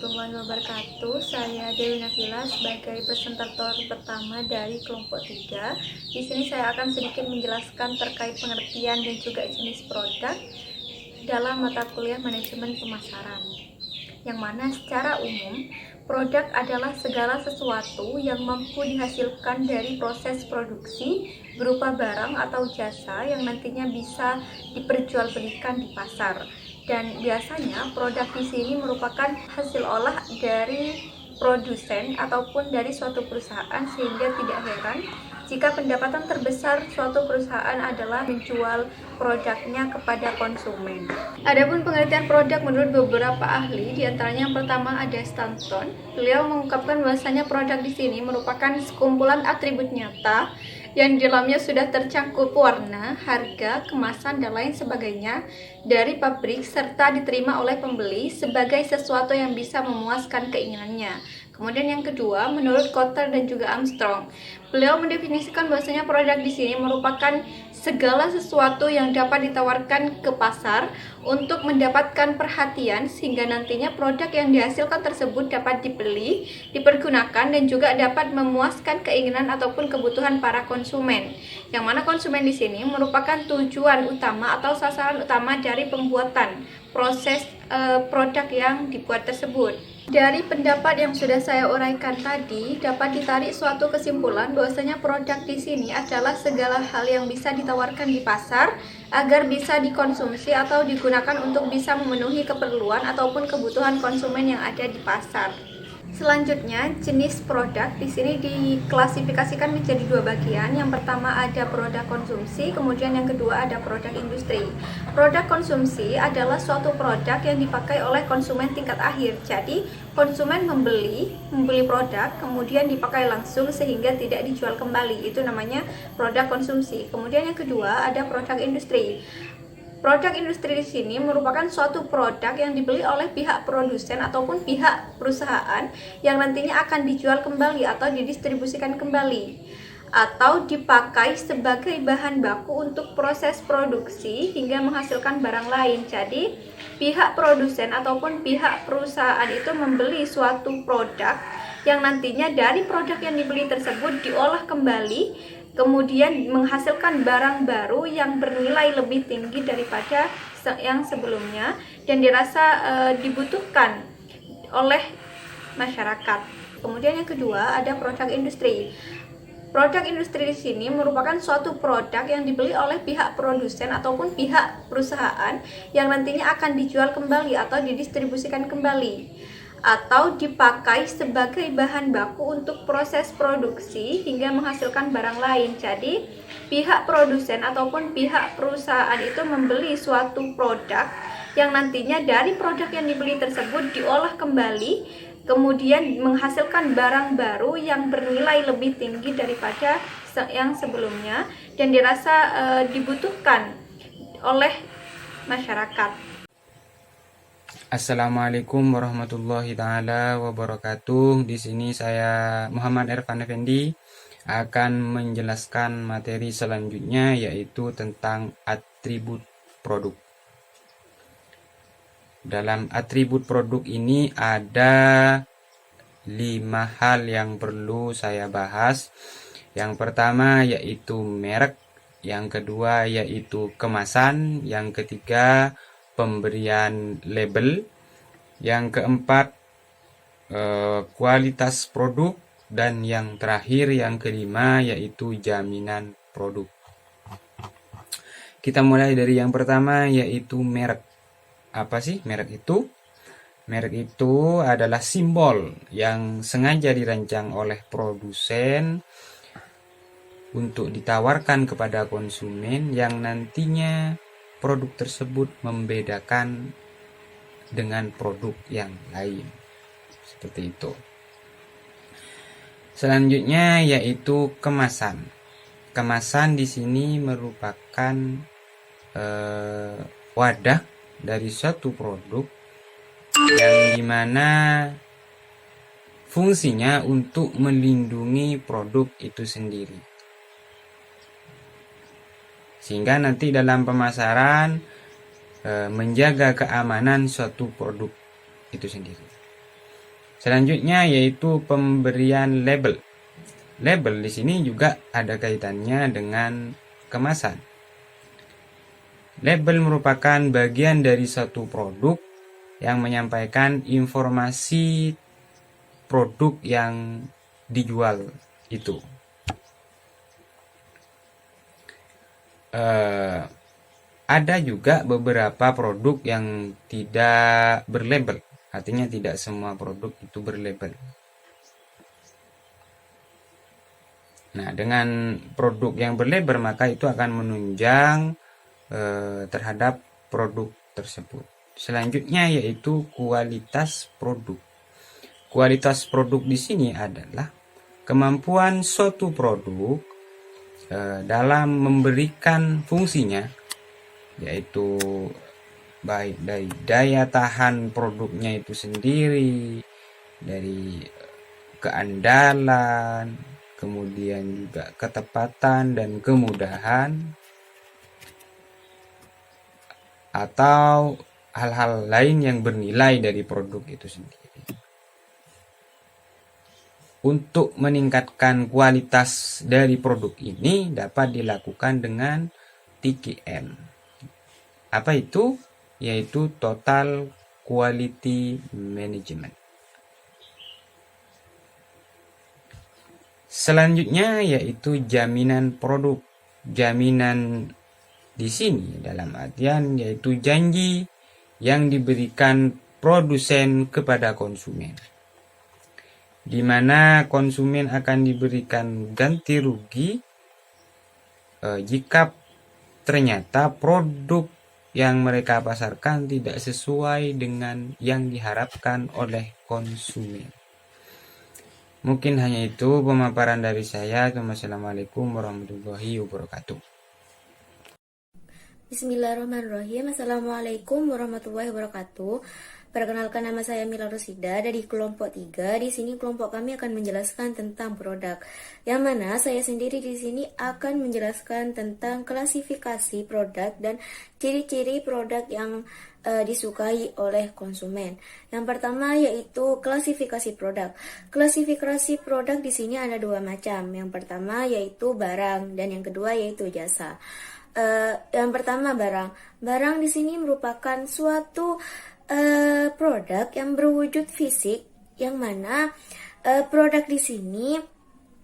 warahmatullahi wabarakatuh. Saya Dewi Nabila sebagai presentator pertama dari kelompok 3. Di sini saya akan sedikit menjelaskan terkait pengertian dan juga jenis produk dalam mata kuliah manajemen pemasaran. Yang mana secara umum, produk adalah segala sesuatu yang mampu dihasilkan dari proses produksi berupa barang atau jasa yang nantinya bisa diperjualbelikan di pasar. Dan biasanya produk di sini merupakan hasil olah dari produsen ataupun dari suatu perusahaan, sehingga tidak heran jika pendapatan terbesar suatu perusahaan adalah menjual produknya kepada konsumen. Adapun pengertian produk menurut beberapa ahli, diantaranya yang pertama ada Stanton. Beliau mengungkapkan bahwasanya produk di sini merupakan sekumpulan atribut nyata yang di dalamnya sudah tercakup warna, harga, kemasan, dan lain sebagainya dari pabrik serta diterima oleh pembeli sebagai sesuatu yang bisa memuaskan keinginannya. Kemudian yang kedua, menurut Kotler dan juga Armstrong, beliau mendefinisikan bahwasanya produk di sini merupakan segala sesuatu yang dapat ditawarkan ke pasar untuk mendapatkan perhatian sehingga nantinya produk yang dihasilkan tersebut dapat dibeli, dipergunakan, dan juga dapat memuaskan keinginan ataupun kebutuhan para konsumen. Yang mana konsumen di sini merupakan tujuan utama atau sasaran utama dari pembuatan proses produk yang dibuat tersebut. Dari pendapat yang sudah saya uraikan tadi, dapat ditarik suatu kesimpulan bahwasanya produk di sini adalah segala hal yang bisa ditawarkan di pasar agar bisa dikonsumsi atau digunakan untuk bisa memenuhi keperluan ataupun kebutuhan konsumen yang ada di pasar. Selanjutnya, jenis produk di sini diklasifikasikan menjadi dua bagian. Yang pertama ada produk konsumsi, kemudian yang kedua ada produk industri. Produk konsumsi adalah suatu produk yang dipakai oleh konsumen tingkat akhir. Jadi, konsumen membeli produk, kemudian dipakai langsung sehingga tidak dijual kembali. Itu namanya produk konsumsi. Kemudian yang kedua ada produk industri. Produk industri di sini merupakan suatu produk yang dibeli oleh pihak produsen ataupun pihak perusahaan yang nantinya akan dijual kembali atau didistribusikan kembali atau dipakai sebagai bahan baku untuk proses produksi hingga menghasilkan barang lain. Jadi, pihak produsen ataupun pihak perusahaan itu membeli suatu produk yang nantinya dari produk yang dibeli tersebut diolah kembali, kemudian menghasilkan barang baru yang bernilai lebih tinggi daripada yang sebelumnya dan dirasa dibutuhkan oleh masyarakat. Kemudian yang kedua ada produk industri. Produk industri di sini merupakan suatu produk yang dibeli oleh pihak produsen ataupun pihak perusahaan yang nantinya akan dijual kembali atau didistribusikan kembali atau dipakai sebagai bahan baku untuk proses produksi hingga menghasilkan barang lain. Jadi, pihak produsen ataupun pihak perusahaan itu membeli suatu produk yang nantinya dari produk yang dibeli tersebut diolah kembali, kemudian menghasilkan barang baru yang bernilai lebih tinggi daripada yang sebelumnya dan dirasa dibutuhkan oleh masyarakat. Assalamualaikum warahmatullahi taala wabarakatuh. Di sini saya Muhammad Ervan Effendi akan menjelaskan materi selanjutnya, yaitu tentang atribut produk. Dalam atribut produk ini ada 5 hal yang perlu saya bahas. Yang pertama yaitu merek, yang kedua yaitu kemasan, yang ketiga pemberian label, yang keempat kualitas produk, dan yang terakhir yang kelima yaitu jaminan produk. Kita mulai dari yang pertama yaitu merek. Apa sih merek itu? Merek itu adalah simbol yang sengaja dirancang oleh produsen untuk ditawarkan kepada konsumen yang nantinya produk tersebut membedakan dengan produk yang lain. Seperti itu. Selanjutnya yaitu kemasan. Kemasan di sini merupakan wadah dari suatu produk yang dimana fungsinya untuk melindungi produk itu sendiri, sehingga nanti dalam pemasaran menjaga keamanan suatu produk itu sendiri. Selanjutnya yaitu pemberian label. Label di sini juga ada kaitannya dengan kemasan. Label merupakan bagian dari satu produk yang menyampaikan informasi produk yang dijual itu. Ada juga beberapa produk yang tidak berlabel, artinya tidak semua produk itu berlabel. Nah, dengan produk yang berlabel maka itu akan menunjang terhadap produk tersebut. Selanjutnya yaitu kualitas produk. Kualitas produk di sini adalah kemampuan suatu produk dalam memberikan fungsinya, yaitu baik dari daya tahan produknya itu sendiri, dari keandalan, kemudian juga ketepatan dan kemudahan, atau hal-hal lain yang bernilai dari produk itu sendiri. Untuk meningkatkan kualitas dari produk ini dapat dilakukan dengan TQM. Apa itu? Yaitu Total Quality Management. Selanjutnya yaitu jaminan produk. Jaminan di sini dalam artian yaitu janji yang diberikan produsen kepada konsumen, di mana konsumen akan diberikan ganti rugi jika ternyata produk yang mereka pasarkan tidak sesuai dengan yang diharapkan oleh konsumen. Mungkin hanya itu pemaparan dari saya. Wassalamualaikum warahmatullahi wabarakatuh. Bismillahirrahmanirrahim. Assalamualaikum warahmatullahi wabarakatuh. Perkenalkan, nama saya Mila Rosida dari kelompok 3. Di sini kelompok kami akan menjelaskan tentang produk. Yang mana saya sendiri di sini akan menjelaskan tentang klasifikasi produk dan ciri-ciri produk yang disukai oleh konsumen. Yang pertama yaitu klasifikasi produk. Klasifikasi produk di sini ada dua macam. Yang pertama yaitu barang dan yang kedua yaitu jasa. Yang pertama barang. Barang di sini merupakan suatu produk yang berwujud fisik, yang mana produk di sini,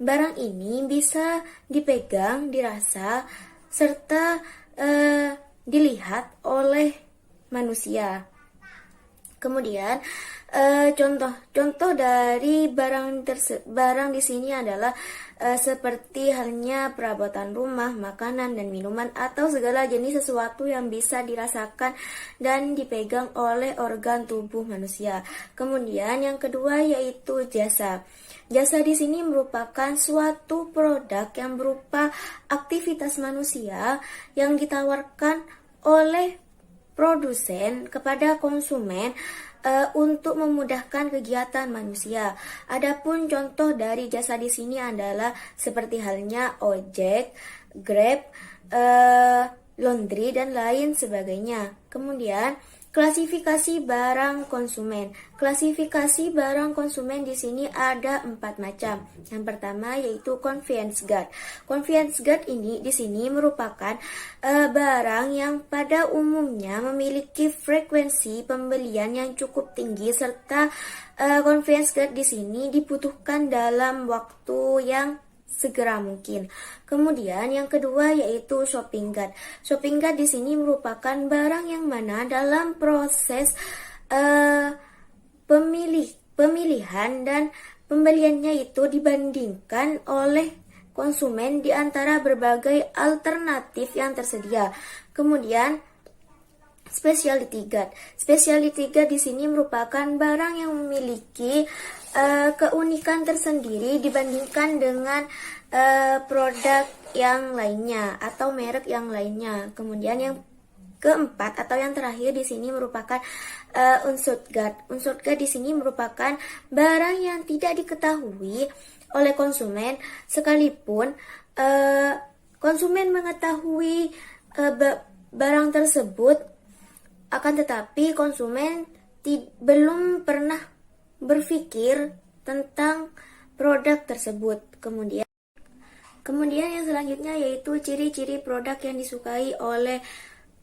barang ini bisa dipegang, dirasa, serta dilihat oleh manusia. Kemudian contoh dari barang di sini adalah seperti halnya perabotan rumah, makanan dan minuman, atau segala jenis sesuatu yang bisa dirasakan dan dipegang oleh organ tubuh manusia. Kemudian yang kedua yaitu jasa. Jasa di sini merupakan suatu produk yang berupa aktivitas manusia yang ditawarkan oleh produsen kepada konsumen untuk memudahkan kegiatan manusia. Adapun contoh dari jasa di sini adalah seperti halnya ojek, Grab, laundry dan lain sebagainya. Kemudian klasifikasi barang konsumen. Klasifikasi barang konsumen di sini ada 4 macam. Yang pertama yaitu convenience guard. Convenience guard ini di sini merupakan barang yang pada umumnya memiliki frekuensi pembelian yang cukup tinggi, serta convenience guard di sini dibutuhkan dalam waktu yang segera mungkin. Kemudian yang kedua yaitu shopping cart. Shopping cart di sini merupakan barang yang mana dalam proses pemilihan dan pembeliannya itu dibandingkan oleh konsumen di antara berbagai alternatif yang tersedia. Kemudian specialty guard. Specialty guard di sini merupakan barang yang memiliki keunikan tersendiri dibandingkan dengan produk yang lainnya atau merek yang lainnya. Kemudian yang keempat atau yang terakhir di sini merupakan unsured guard. Unsured guard di sini merupakan barang yang tidak diketahui oleh konsumen, sekalipun konsumen mengetahui barang tersebut, akan tetapi konsumen belum pernah berpikir tentang produk tersebut. Kemudian yang selanjutnya yaitu ciri-ciri produk yang disukai oleh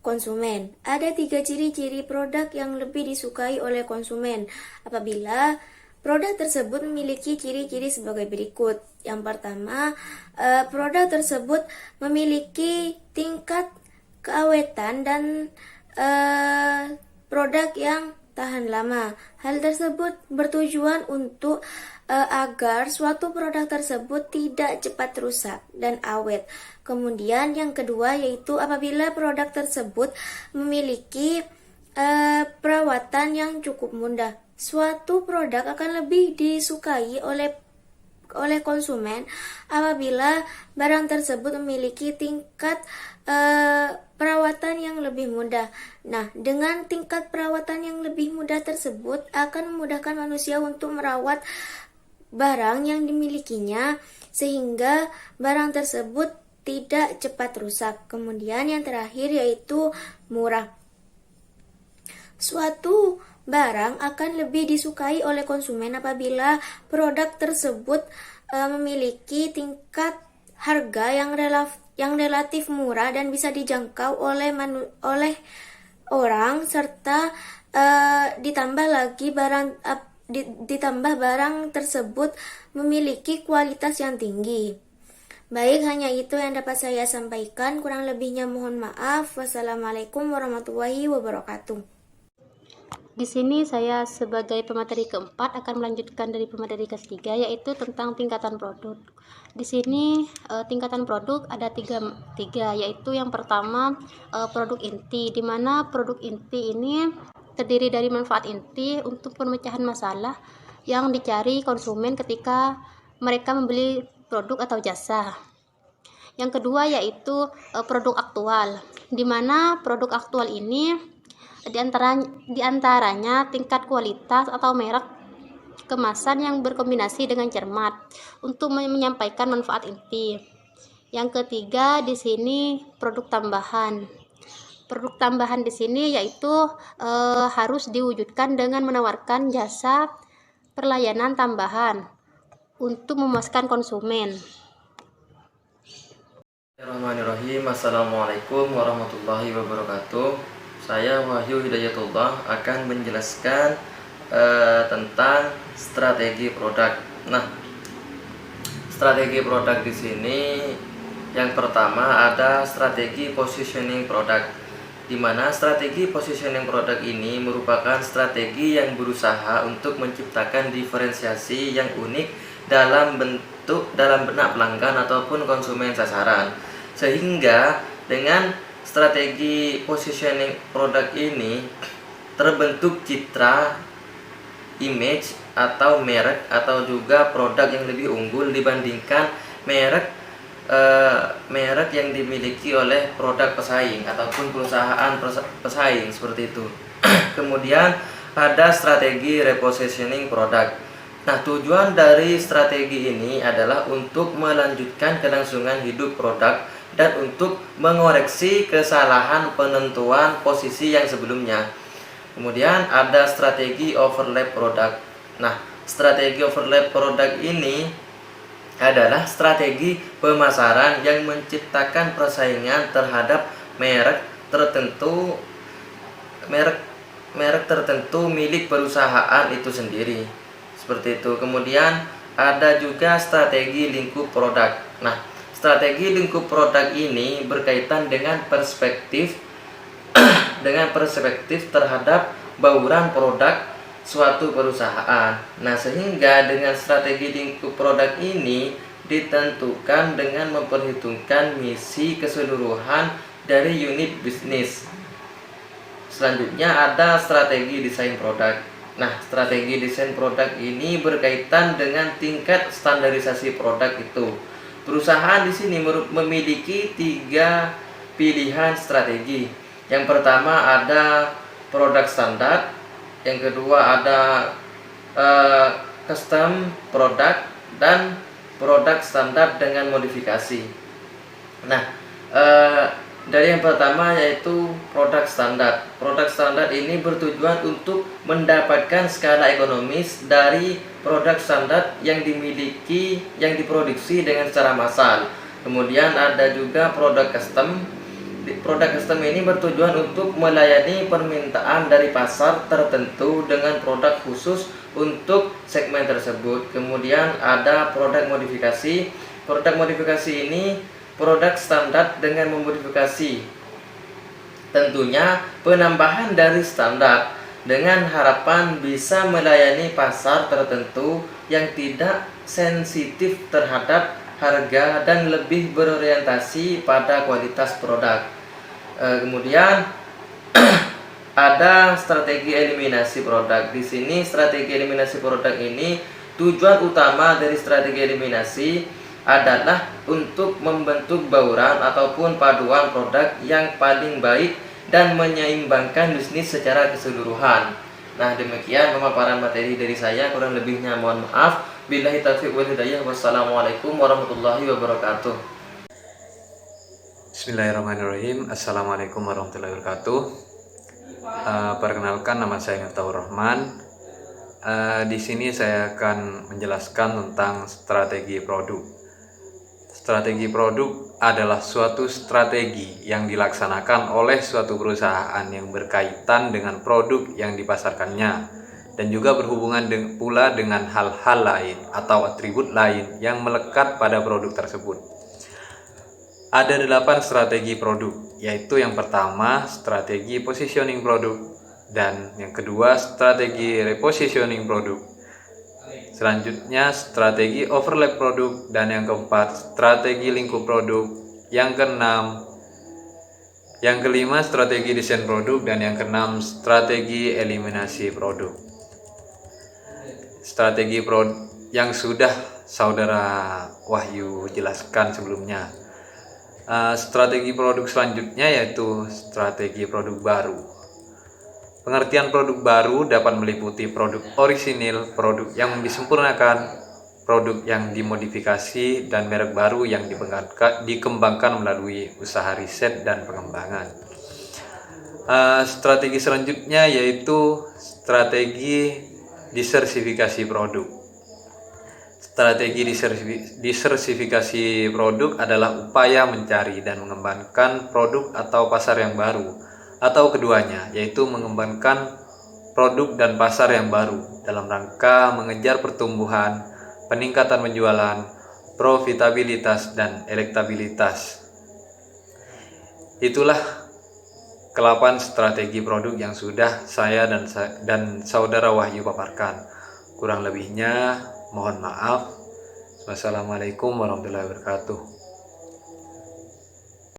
konsumen. Ada 3 ciri-ciri produk yang lebih disukai oleh konsumen apabila produk tersebut memiliki ciri-ciri sebagai berikut. Yang pertama, produk tersebut memiliki tingkat keawetan dan produk yang tahan lama. Hal tersebut bertujuan untuk agar suatu produk tersebut tidak cepat rusak dan awet. Kemudian yang kedua yaitu apabila produk tersebut memiliki perawatan yang cukup mudah. Suatu produk akan lebih disukai oleh konsumen apabila barang tersebut memiliki tingkat perawatan yang lebih mudah. Nah, dengan tingkat perawatan yang lebih mudah tersebut akan memudahkan manusia untuk merawat barang yang dimilikinya sehingga barang tersebut tidak cepat rusak. Kemudian yang terakhir yaitu murah. Suatu barang akan lebih disukai oleh konsumen apabila produk tersebut memiliki tingkat harga yang relatif murah dan bisa dijangkau oleh orang serta ditambah barang tersebut memiliki kualitas yang tinggi. Baik, hanya itu yang dapat saya sampaikan. Kurang lebihnya mohon maaf. Wassalamualaikum warahmatullahi wabarakatuh. Di sini saya sebagai pemateri keempat akan melanjutkan dari pemateri ketiga, yaitu tentang tingkatan produk. Di sini tingkatan produk ada tiga, yaitu yang pertama produk inti, di mana produk inti ini terdiri dari manfaat inti untuk pemecahan masalah yang dicari konsumen ketika mereka membeli produk atau jasa. Yang kedua yaitu produk aktual, di mana produk aktual ini diantaranya tingkat kualitas atau merek kemasan yang berkombinasi dengan cermat untuk menyampaikan manfaat inti. Yang ketiga di sini produk tambahan. Produk tambahan di sini yaitu harus diwujudkan dengan menawarkan jasa pelayanan tambahan untuk memuaskan konsumen. Bismillahirrahmanirrahim. Assalamualaikum warahmatullahi wabarakatuh. Saya Wahyu Hidayatullah akan menjelaskan tentang strategi produk. Nah, strategi produk di sini yang pertama ada strategi positioning produk, di mana strategi positioning produk ini merupakan strategi yang berusaha untuk menciptakan diferensiasi yang unik dalam benak pelanggan ataupun konsumen sasaran, sehingga dengan strategi positioning produk ini terbentuk citra, image atau merek atau juga produk yang lebih unggul dibandingkan merek yang dimiliki oleh produk pesaing ataupun perusahaan pesaing seperti itu. Kemudian ada strategi repositioning produk. Nah, tujuan dari strategi ini adalah untuk melanjutkan kelangsungan hidup produk dan untuk mengoreksi kesalahan penentuan posisi yang sebelumnya. Kemudian ada strategi overlap produk. Nah, strategi overlap produk ini adalah strategi pemasaran yang menciptakan persaingan terhadap merek tertentu milik perusahaan itu sendiri. Seperti itu. Kemudian ada juga strategi lingkup produk. Nah, strategi lingkup produk ini berkaitan dengan perspektif terhadap bauran produk suatu perusahaan. Nah, sehingga dengan strategi lingkup produk ini ditentukan dengan memperhitungkan misi keseluruhan dari unit bisnis. Selanjutnya ada strategi desain produk. Nah, strategi desain produk ini berkaitan dengan tingkat standarisasi produk itu. Perusahaan di sini memiliki 3 pilihan strategi. Yang pertama ada produk standar, yang kedua ada custom product, dan produk standar dengan modifikasi. Nah, Dari yang pertama yaitu produk standar. Produk standar ini bertujuan untuk mendapatkan skala ekonomis dari produk standar yang dimiliki, yang diproduksi dengan secara massal. Kemudian ada juga produk custom. Produk custom ini bertujuan untuk melayani permintaan dari pasar tertentu dengan produk khusus untuk segmen tersebut. Kemudian ada produk modifikasi. Produk modifikasi ini produk standar dengan memodifikasi, tentunya penambahan dari standar dengan harapan bisa melayani pasar tertentu yang tidak sensitif terhadap harga dan lebih berorientasi pada kualitas produk. Kemudian ada strategi eliminasi produk. Di sini strategi eliminasi produk ini, tujuan utama dari strategi eliminasi adalah untuk membentuk bauran ataupun paduan produk yang paling baik dan menyeimbangkan bisnis secara keseluruhan. Nah, demikian pemaparan materi dari saya, kurang lebihnya mohon maaf. Billahi taufiq wal hidayah. Wassalamualaikum warahmatullahi wabarakatuh. Bismillahirrahmanirrahim. Assalamualaikum warahmatullahi wabarakatuh. Perkenalkan, nama saya Miftahur Rahman. Di sini saya akan menjelaskan tentang strategi produk. Strategi produk adalah suatu strategi yang dilaksanakan oleh suatu perusahaan yang berkaitan dengan produk yang dipasarkannya dan juga berhubungan pula dengan hal-hal lain atau atribut lain yang melekat pada produk tersebut. Ada 8 strategi produk, yaitu yang pertama strategi positioning produk, dan yang kedua strategi repositioning produk. Selanjutnya strategi overlap produk, dan yang keempat strategi lingkup produk, yang kelima strategi desain produk, dan yang keenam strategi eliminasi produk. Strategi produk yang sudah Saudara Wahyu jelaskan sebelumnya. Strategi produk selanjutnya yaitu strategi produk baru. Pengertian produk baru dapat meliputi produk orisinil, produk yang disempurnakan, produk yang dimodifikasi, dan merek baru yang dikembangkan melalui usaha riset dan pengembangan. Strategi selanjutnya yaitu strategi diversifikasi produk. Strategi diversifikasi produk adalah upaya mencari dan mengembangkan produk atau pasar yang baru, atau keduanya, yaitu mengembangkan produk dan pasar yang baru dalam rangka mengejar pertumbuhan, peningkatan penjualan, profitabilitas, dan elektabilitas. Itulah ke-8 strategi produk yang sudah saya dan Saudara Wahyu paparkan. Kurang lebihnya mohon maaf. Wassalamualaikum warahmatullahi wabarakatuh.